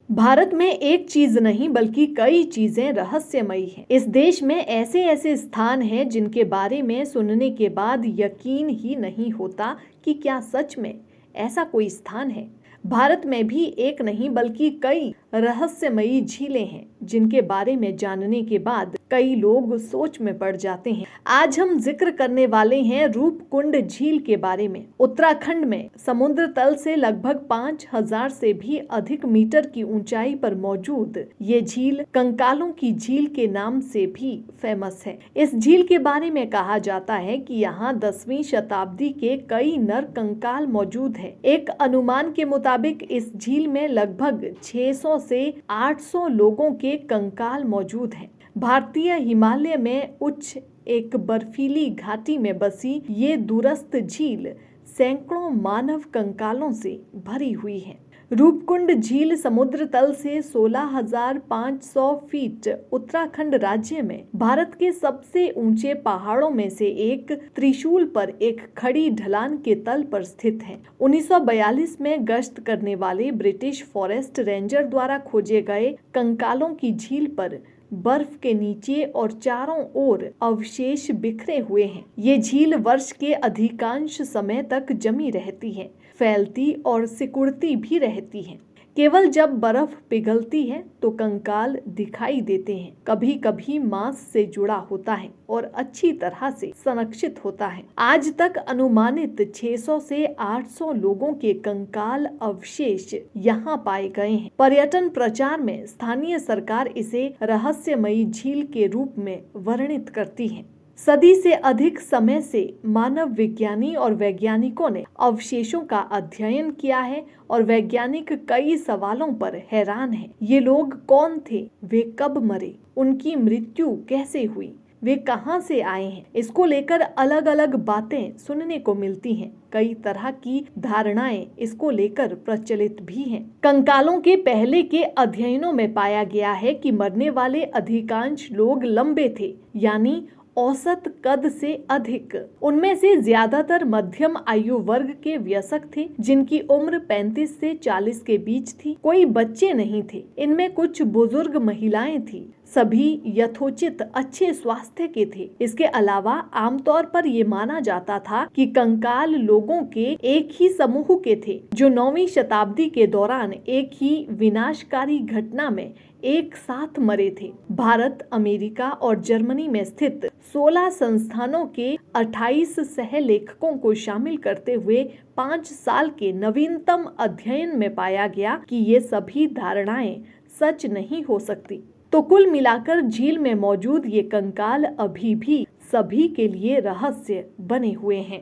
भारत में एक चीज नहीं बल्कि कई चीजें रहस्यमयी हैं। इस देश में ऐसे ऐसे स्थान हैं जिनके बारे में सुनने के बाद यकीन ही नहीं होता कि क्या सच में ऐसा कोई स्थान है। भारत में भी एक नहीं बल्कि कई रहस्यमयी झीलें हैं जिनके बारे में जानने के बाद कई लोग सोच में पड़ जाते हैं। आज हम जिक्र करने वाले हैं रूपकुंड झील के बारे में। उत्तराखंड में समुद्र तल से लगभग 5000 से भी अधिक मीटर की ऊंचाई पर मौजूद ये झील कंकालों की झील के नाम से भी फेमस है। इस झील के बारे में कहा जाता है कि यहाँ 10वीं शताब्दी के कई नर कंकाल मौजूद है। एक अनुमान के मुताबिक इस झील में लगभग 600 से 800 लोगों के कंकाल मौजूद हैं। भारतीय हिमालय में उच्च एक बर्फीली घाटी में बसी ये दूरस्थ झील सैकड़ों मानव कंकालों से भरी हुई है। रूपकुंड झील समुद्र तल से 16,500 फीट उत्तराखंड राज्य में भारत के सबसे ऊंचे पहाड़ों में से एक त्रिशूल पर एक खड़ी ढलान के तल पर स्थित है। 1942 में गश्त करने वाले ब्रिटिश फॉरेस्ट रेंजर द्वारा खोजे गए कंकालों की झील पर बर्फ के नीचे और चारों ओर अवशेष बिखरे हुए हैं। ये झील वर्ष के अधिकांश समय तक जमी रहती है, फैलती और सिकुड़ती भी रहती है। केवल जब बर्फ पिघलती है तो कंकाल दिखाई देते हैं। कभी कभी मांस से जुड़ा होता है और अच्छी तरह से संरक्षित होता है। आज तक अनुमानित 600 से 800 लोगों के कंकाल अवशेष यहाँ पाए गए हैं। पर्यटन प्रचार में स्थानीय सरकार इसे रहस्यमयी झील के रूप में वर्णित करती है। सदी से अधिक समय से मानव विज्ञानी और वैज्ञानिकों ने अवशेषों का अध्ययन किया है और वैज्ञानिक कई सवालों पर हैरान हैं। ये लोग कौन थे, वे कब मरे, उनकी मृत्यु कैसे हुई, वे कहां से आए हैं, इसको लेकर अलग अलग बातें सुनने को मिलती हैं। कई तरह की धारणाएं इसको लेकर प्रचलित भी हैं। कंकालों के पहले के अध्ययनों में पाया गया है कि मरने वाले अधिकांश लोग लंबे थे, यानी औसत कद से अधिक। उनमें से ज्यादातर मध्यम आयु वर्ग के वयस्क थे जिनकी उम्र 35 से 40 के बीच थी। कोई बच्चे नहीं थे। इनमें कुछ बुजुर्ग महिलाएं थी। सभी यथोचित अच्छे स्वास्थ्य के थे। इसके अलावा आमतौर पर ये माना जाता था कि कंकाल लोगों के एक ही समूह के थे जो 9वीं शताब्दी के दौरान एक ही विनाशकारी घटना में एक साथ मरे थे। भारत, अमेरिका और जर्मनी में स्थित 16 संस्थानों के 28 सहलेखकों को शामिल करते हुए 5 साल के नवीनतम अध्ययन में पाया गया कि ये सभी धारणाएं सच नहीं हो सकती। तो कुल मिलाकर झील में मौजूद ये कंकाल अभी भी सभी के लिए रहस्य बने हुए हैं।